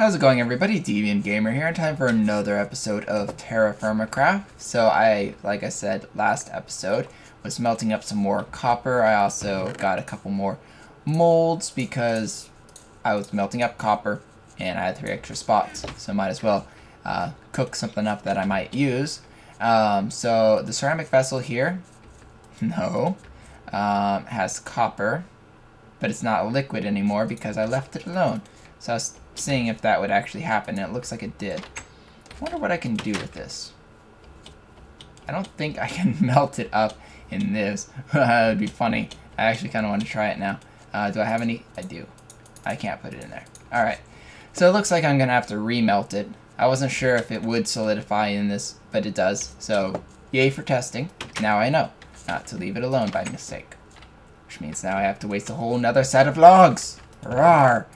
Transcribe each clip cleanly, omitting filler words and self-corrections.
How's it going, everybody? DeviantGamer here, and time for another episode of TerraFirmaCraft. So like I said last episode, was melting up some more copper. I also got a couple more molds because I was melting up copper and I had 3 extra spots. So might as well cook something up that I might use. So the ceramic vessel here, has copper, but it's not liquid anymore because I left it alone. So I was seeing if that would actually happen, and it looks like it did. I wonder what I can do with this. I don't think I can melt it up in this. That would be funny. I actually kind of want to try it now. Do I have any? I do. I can't put it in there. Alright. So it looks like I'm going to have to remelt it. I wasn't sure if it would solidify in this, but it does. So, yay for testing. Now I know not to leave it alone by mistake. Which means now I have to waste a whole nother set of logs. Rawr.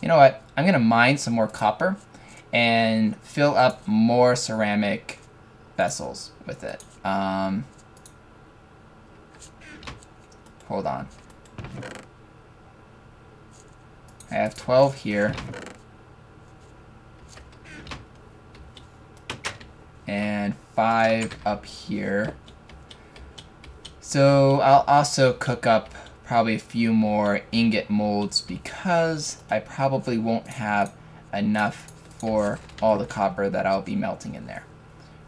You know what? I'm going to mine some more copper and fill up more ceramic vessels with it. Hold on. I have 12 here. And 5 up here. So I'll also cook up probably a few more ingot molds because I probably won't have enough for all the copper that I'll be melting in there.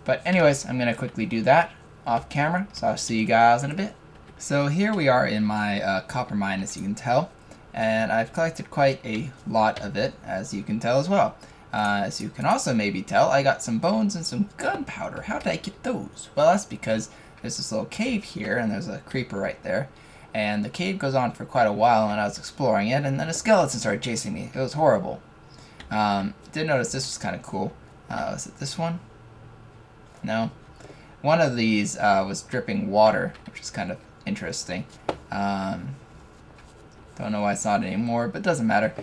But anyways, I'm going to quickly do that off camera, so I'll see you guys in a bit. So here we are in my copper mine, as you can tell, and I've collected quite a lot of it, as you can tell as well. As you can also maybe tell, I got some bones and some gunpowder. How did I get those? Well, that's because there's this little cave here, and there's a creeper right there. And the cave goes on for quite a while, and I was exploring it, and then a skeleton started chasing me. It was horrible. Did notice this was kind of cool. Was it this one? No. One of these was dripping water, which is kind of interesting. Don't know why it's not anymore, but it doesn't matter.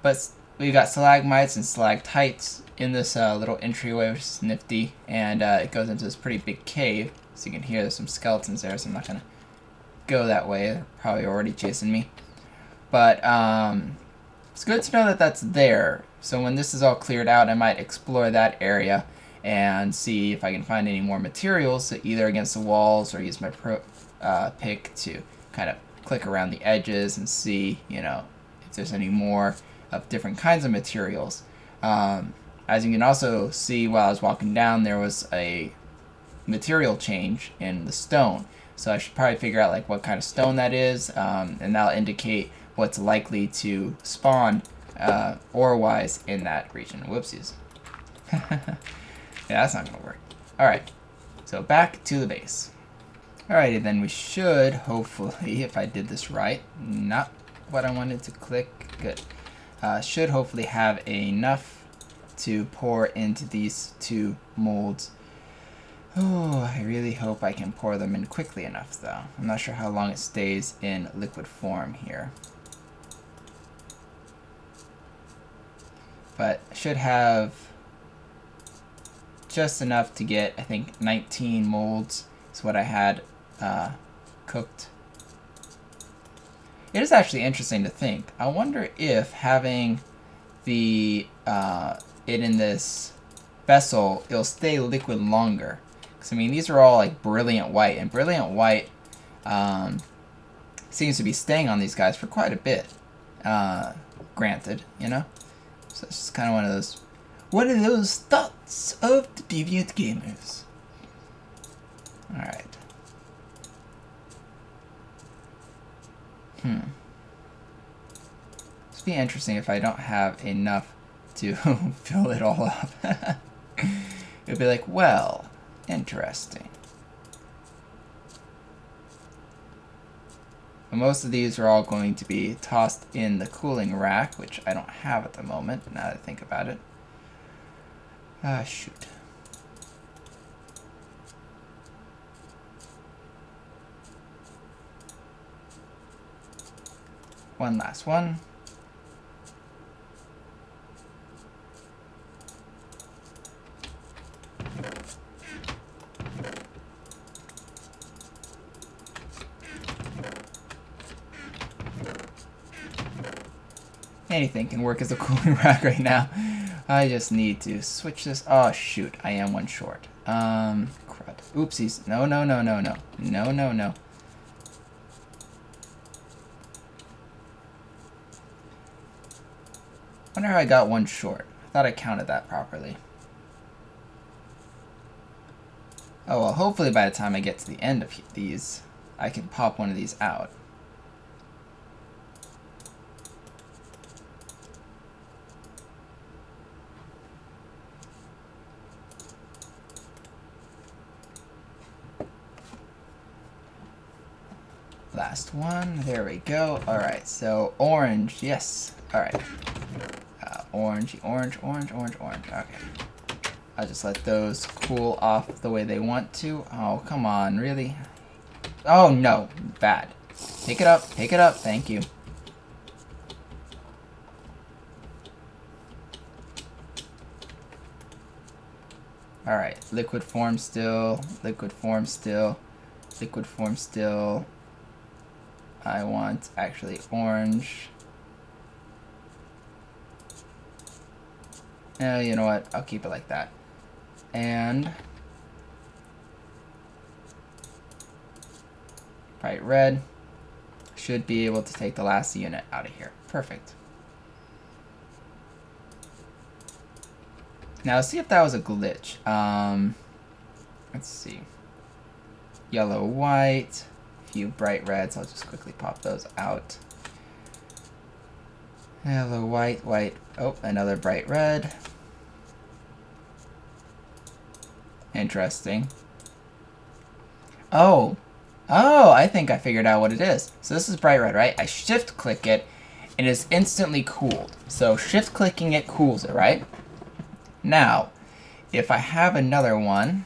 But we got stalagmites and stalactites in this little entryway, which is nifty, and it goes into this pretty big cave. So you can hear there's some skeletons there, so I'm not going to go that way. They're probably already chasing me. But it's good to know that that's there. So when this is all cleared out, I might explore that area and see if I can find any more materials, either against the walls or use my pick to kind of click around the edges and see, you know, if there's any more of different kinds of materials. As you can also see while I was walking down, there was a material change in the stone. So I should probably figure out like what kind of stone that is, and that'll indicate what's likely to spawn ore-wise in that region. Whoopsies. Yeah, that's not going to work. Alright, so back to the base. Alrighty, then we should, hopefully, if I did this right, not what I wanted to click, good. Should hopefully have enough to pour into these 2 molds. Oh, I really hope I can pour them in quickly enough, though. I'm not sure how long it stays in liquid form here. But I should have just enough to get, I think, 19 molds is what I had cooked. It is actually interesting to think. I wonder if having the it in this vessel, it'll stay liquid longer. I mean, these are all like brilliant white, and brilliant white seems to be staying on these guys for quite a bit. Granted, you know? So it's just kind of one of those thoughts of the deviant gamers. Alright. It's be interesting if I don't have enough to fill it all up. It'd be like, well, interesting. But most of these are all going to be tossed in the cooling rack, which I don't have at the moment, now that I think about it. Ah, shoot. One last one. anything can work as a cooling rack right now. I just need to switch this. Oh shoot, I am one short. Crud. Oopsies. No, no, no, no, no. No, no, no. Wonder how I got one short. I thought I counted that properly. Oh well, hopefully by the time I get to the end of these, I can pop one of these out. Last one, there we go. Alright, so orange, yes. Alright. Orange, orange, orange, orange, orange. Okay. I'll just let those cool off the way they want to. Oh, come on, really? Oh, no. Bad. Pick it up, thank you. Alright, liquid form still, liquid form still, liquid form still. I want actually orange. You know what? I'll keep it like that. And bright red should be able to take the last unit out of here. Perfect. Now let's see if that was a glitch. Let's see. Yellow, white, a few bright reds. I'll just quickly pop those out. Yellow, white, white. Oh, another bright red. Interesting. Oh, I think I figured out what it is. So this is bright red, right? I shift click it and it's instantly cooled. So shift clicking it cools it, right? Now, if I have another one,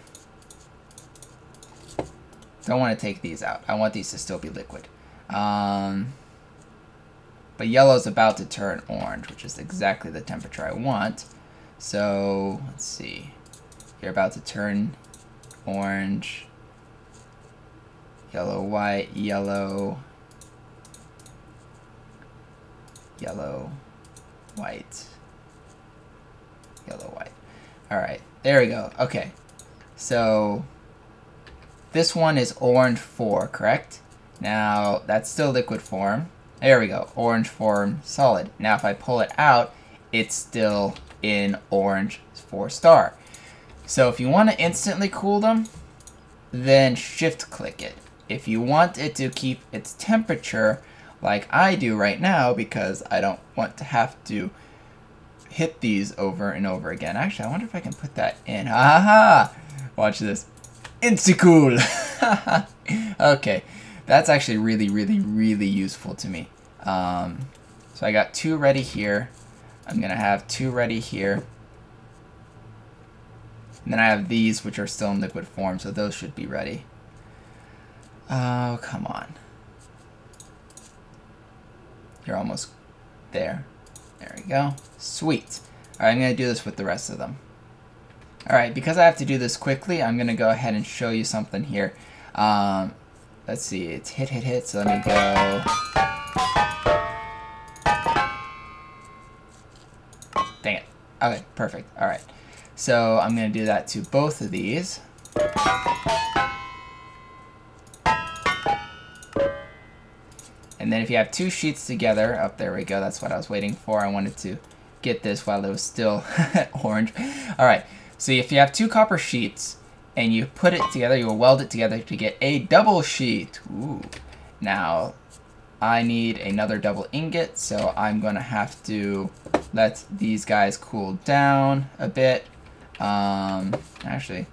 don't want to take these out. I want these to still be liquid. But yellow's about to turn orange, which is exactly the temperature I want. So let's see. You're about to turn orange. Yellow, white, yellow, yellow, white, yellow, white. Alright, there we go. Okay, so this one is orange 4, correct? Now, that's still liquid form. There we go, orange form, solid. Now, if I pull it out, it's still in orange 4 star. So if you want to instantly cool them, then shift click it. If you want it to keep its temperature like I do right now, because I don't want to have to hit these over and over again. Actually, I wonder if I can put that in. Aha! Watch this. Insta-cool! Okay, that's actually really, really, really useful to me. So I got 2 ready here. I'm going to have 2 ready here. And then I have these, which are still in liquid form, so those should be ready. Oh, come on. You're almost there. There we go. Sweet. Alright, I'm going to do this with the rest of them. Alright, because I have to do this quickly, I'm going to go ahead and show you something here. Let's see, it's hit, so let me go. Dang it. Okay, perfect. Alright. So I'm going to do that to both of these. And then if you have 2 sheets together, oh, there we go, that's what I was waiting for. I wanted to get this while it was still orange. Alright, so if you have 2 copper sheets and you put it together, you will weld it together to get a double sheet. Ooh. Now, I need another double ingot, so I'm going to have to let these guys cool down a bit. Actually,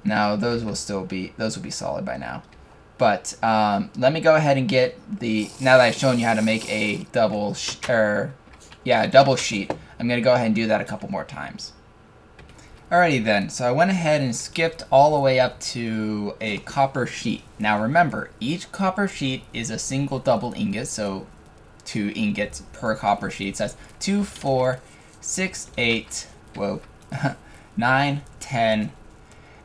no, those will be solid by now. But let me go ahead and get the, now that I've shown you how to make a double sheet, I'm going to go ahead and do that a couple more times. Alrighty then, so I went ahead and skipped all the way up to a copper sheet. Now remember, each copper sheet is a single double ingot, so 2 ingots per copper sheet. So that's 2, 4, 6, 8, whoa, 9, 10,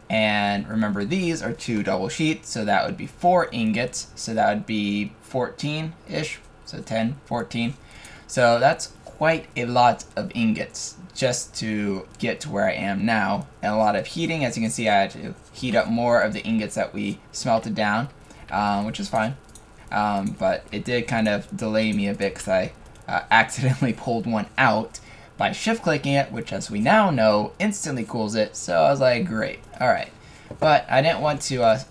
and remember these are 2 double sheets, so that would be 4 ingots, so that would be 14-ish, so 10, 14. So that's quite a lot of ingots just to get to where I am now, and a lot of heating. As you can see, I had to heat up more of the ingots that we smelted down, which is fine, but it did kind of delay me a bit because I accidentally pulled one out by shift clicking it, which, as we now know, instantly cools it. So I was like, great, alright. But I didn't want to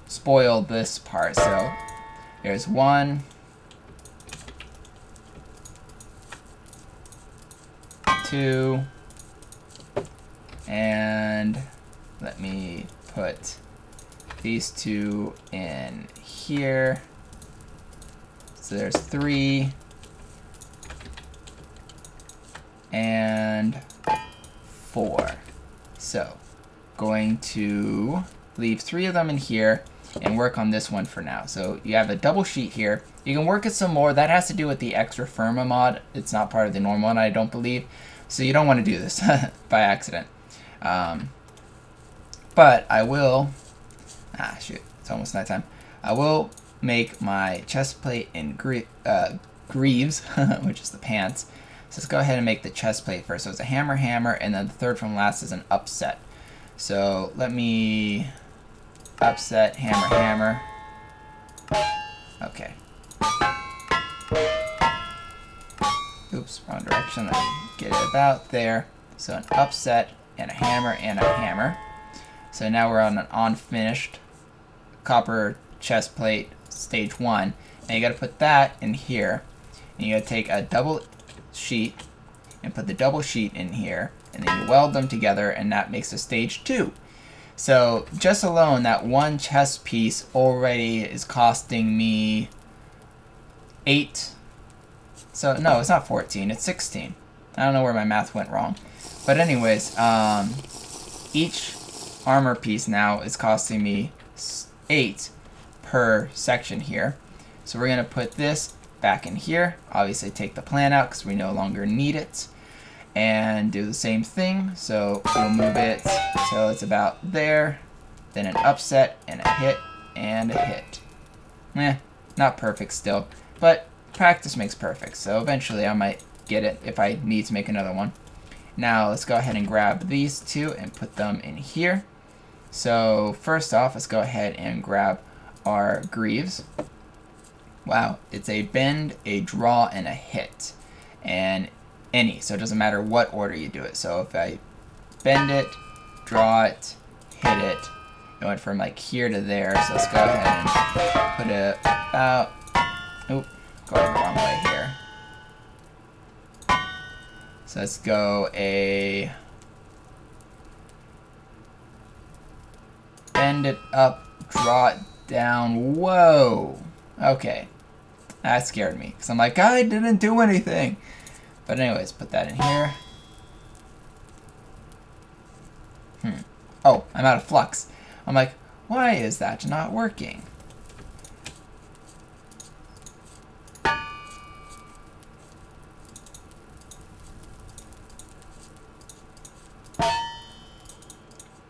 spoil this part, so there's 1, 2, and let me put these 2 in here. So there's 3 and 4. So going to leave 3 of them in here and work on this one for now. So you have a double sheet here. You can work it some more. That has to do with the extra Firma mod. It's not part of the normal one, I don't believe. So you don't want to do this by accident. But I will, shoot, it's almost nighttime. I will make my chest plate in greaves, which is the pants. So let's go ahead and make the chest plate first. So it's a hammer, hammer, and then the third from last is an upset. So let me upset, hammer, hammer. Okay. Oops, wrong direction. Let me get it about there. So an upset and a hammer and a hammer. So now we're on an unfinished copper chest plate stage 1. And you gotta put that in here. And you gotta take a double sheet and put the double sheet in here. And then you weld them together, and that makes a stage 2. So just alone, that one chest piece already is costing me 8. So no, it's not 14, it's 16. I don't know where my math went wrong. But anyways, each armor piece now is costing me 8 per section here. So we're gonna put this back in here. Obviously take the plan out because we no longer need it. And do the same thing. So we'll move it till it's about there. Then an upset and a hit and a hit. Not perfect still, but practice makes perfect. So eventually I might get it if I need to make another one. Now let's go ahead and grab these 2 and put them in here. So first off, let's go ahead and grab our greaves. Wow, it's a bend, a draw, and a hit. And any, so it doesn't matter what order you do it. So if I bend it, draw it, hit it, it went from like here to there. So let's go ahead and put it about, oop, going the wrong way here. So let's go a, bend it up, draw it down, whoa, okay. That scared me, because I'm like, I didn't do anything. But anyways, put that in here. Oh, I'm out of flux. I'm like, why is that not working?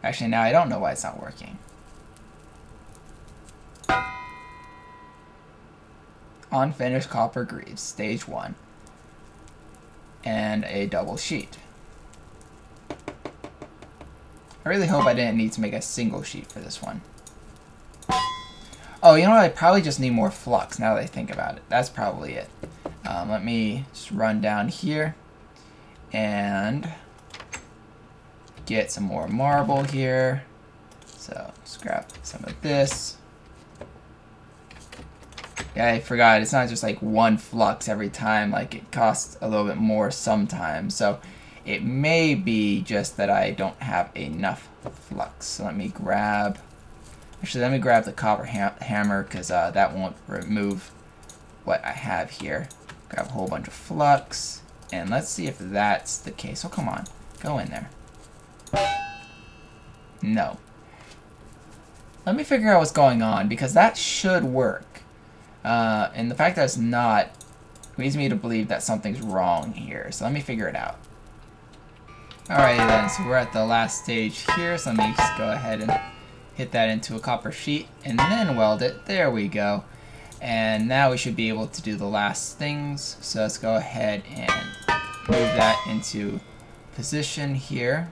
Actually, now I don't know why it's not working. Unfinished copper greaves, stage 1. And a double sheet. I really hope I didn't need to make a single sheet for this one. Oh, you know what? I probably just need more flux now that I think about it. That's probably it. Let me just run down here and get some more marble here. So just grab some of this. Yeah, I forgot. It's not just like one flux every time. Like, it costs a little bit more sometimes. So it may be just that I don't have enough flux. So let me grab... Actually, let me grab the copper hammer, because that won't remove what I have here. Grab a whole bunch of flux. And let's see if that's the case. Oh, come on. Go in there. No. Let me figure out what's going on, because that should work. And the fact that it's not leads me to believe that something's wrong here. So let me figure it out. Alright then, so we're at the last stage here. So let me just go ahead and hit that into a copper sheet and then weld it. There we go. And now we should be able to do the last things. So let's go ahead and move that into position here.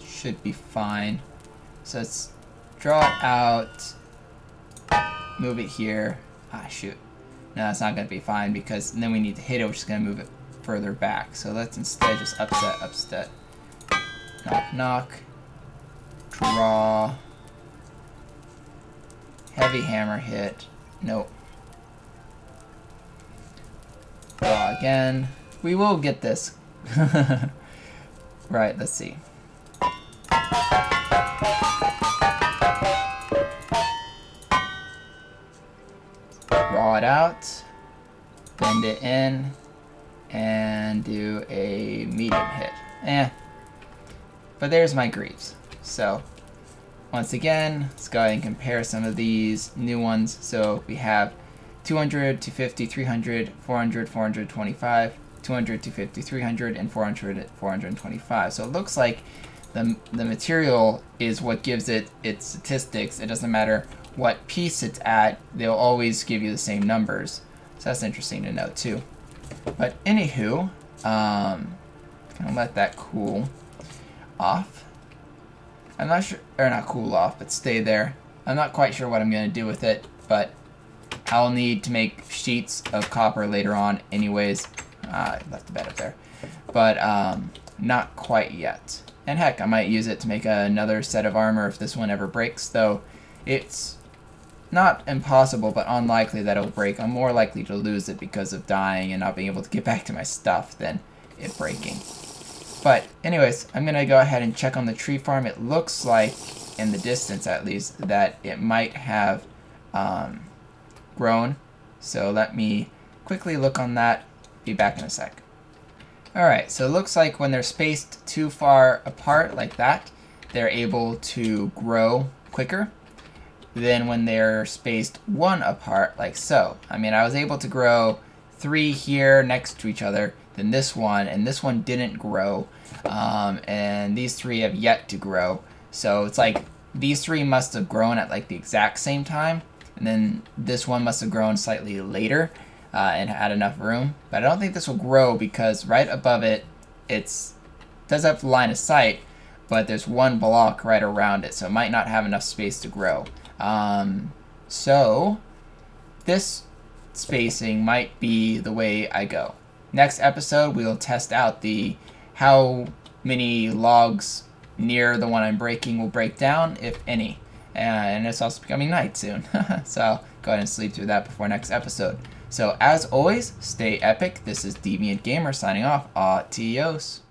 Should be fine. So let's draw it out, move it here. Ah, shoot. No, that's not going to be fine because then we need to hit it, which is going to move it further back. So let's instead just upset, knock, knock, draw, heavy hammer hit, nope. Draw again. We will get this. Right, let's see. Draw it out, bend it in, and do a medium hit. But there's my greaves. So once again, let's go ahead and compare some of these new ones. So we have 200, 250, 300, 400, 425, 200, 250, 300, and 400, 425. So it looks like the material is what gives it its statistics. It doesn't matter what piece it's at, they'll always give you the same numbers. So that's interesting to know too. But anywho, gonna let that cool off. I'm not sure, or not cool off, but stay there. I'm not quite sure what I'm gonna do with it, but I'll need to make sheets of copper later on anyways. I left the bed up there. But not quite yet. And heck, I might use it to make another set of armor if this one ever breaks, though it's not impossible, but unlikely that it'll break. I'm more likely to lose it because of dying and not being able to get back to my stuff than it breaking. But anyways, I'm gonna go ahead and check on the tree farm. It looks like, in the distance at least, that it might have grown. So let me quickly look on that. Be back in a sec. Alright, so it looks like when they're spaced too far apart like that, they're able to grow quicker than when they're spaced one apart like so. I mean, I was able to grow 3 here next to each other, then this one, and this one didn't grow, and these 3 have yet to grow. So it's like these 3 must have grown at like the exact same time, and then this one must have grown slightly later and had enough room. But I don't think this will grow because right above it, does have line of sight, but there's one block right around it, so it might not have enough space to grow. So this spacing might be the way I go. Next episode, we'll test out how many logs near the one I'm breaking will break down, if any. And it's also becoming night soon, so I'll go ahead and sleep through that before next episode. So as always, stay epic. This is Deviant Gamer signing off. Adios.